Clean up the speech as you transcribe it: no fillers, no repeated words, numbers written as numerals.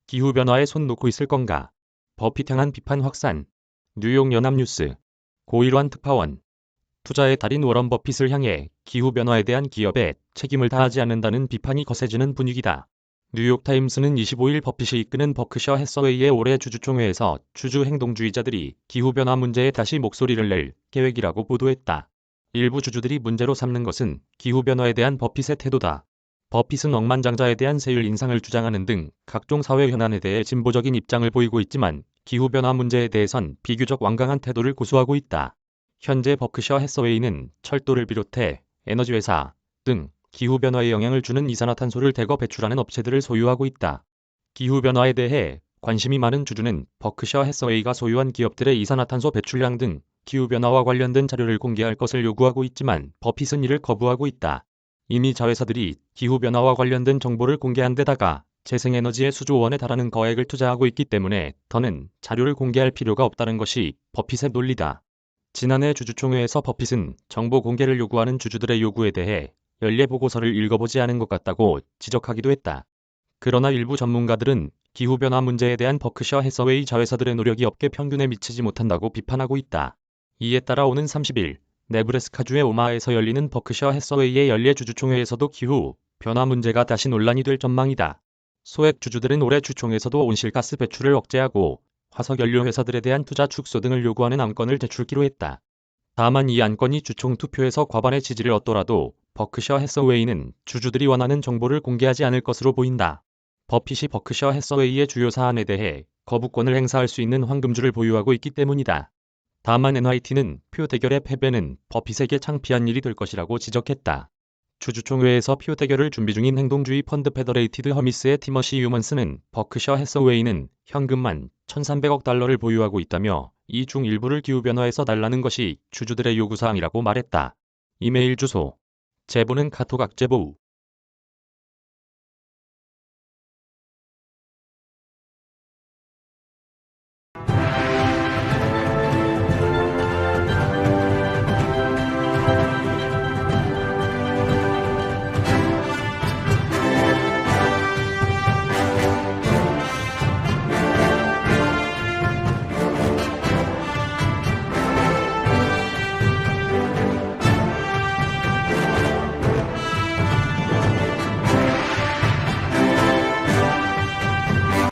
기후변화에 손 놓고 있을 건가? 버핏 향한 비판 확산. 뉴욕 연합뉴스. 고일환 특파원. 투자의 달인 워런 버핏을 향해 기후변화에 대한 기업에 책임을 다하지 않는다는 비판이 거세지는 분위기다. 뉴욕타임스는 25일 버핏이 이끄는 버크셔 해서웨이의 올해 주주총회에서 주주 행동주의자들이 기후변화 문제에 다시 목소리를 낼 계획이라고 보도했다. 일부 주주들이 문제로 삼는 것은 기후변화에 대한 버핏의 태도다. 버핏은 억만장자에 대한 세율 인상을 주장하는 등 각종 사회 현안에 대해 진보적인 입장을 보이고 있지만 기후변화 문제에 대해선 비교적 완강한 태도를 고수하고 있다. 현재 버크셔 해서웨이는 철도를 비롯해 에너지 회사 등 기후변화에 영향을 주는 이산화탄소를 대거 배출하는 업체들을 소유하고 있다. 기후변화에 대해 관심이 많은 주주는 버크셔 해서웨이가 소유한 기업들의 이산화탄소 배출량 등 기후변화와 관련된 자료를 공개할 것을 요구하고 있지만 버핏은 이를 거부하고 있다. 이미 자회사들이 기후변화와 관련된 정보를 공개한 데다가 재생에너지에 수조 원에 달하는 거액을 투자하고 있기 때문에 더는 자료를 공개할 필요가 없다는 것이 버핏의 논리다. 지난해 주주총회에서 버핏은 정보 공개를 요구하는 주주들의 요구에 대해 연례보고서를 읽어보지 않은 것 같다고 지적하기도 했다. 그러나 일부 전문가들은 기후변화 문제에 대한 버크셔 해서웨이 자회사들의 노력이 업계 평균에 미치지 못한다고 비판하고 있다. 이에 따라 오는 30일 네브래스카주의 오마하에서 열리는 버크셔 해서웨이의 연례 주주총회에서도 기후 변화 문제가 다시 논란이 될 전망이다. 소액 주주들은 올해 주총에서도 온실가스 배출을 억제하고 화석연료 회사들에 대한 투자 축소 등을 요구하는 안건을 제출키로 했다. 다만 이 안건이 주총 투표에서 과반의 지지를 얻더라도 버크셔 해서웨이는 주주들이 원하는 정보를 공개하지 않을 것으로 보인다. 버핏이 버크셔 해서웨이의 주요 사안에 대해 거부권을 행사할 수 있는 황금줄을 보유하고 있기 때문이다. 다만 NYT는 표 대결의 패배는 버핏에게 창피한 일이 될 것이라고 지적했다. 주주총회에서 표 대결을 준비 중인 행동주의 펀드 페더레이티드 허미스의 티머시 유먼스는 버크셔 해서웨이는 현금만 1,300억 달러를 보유하고 있다며 이 중 일부를 기후변화에서 달라는 것이 주주들의 요구사항이라고 말했다. 이메일 주소. 제보는 카톡 악제보우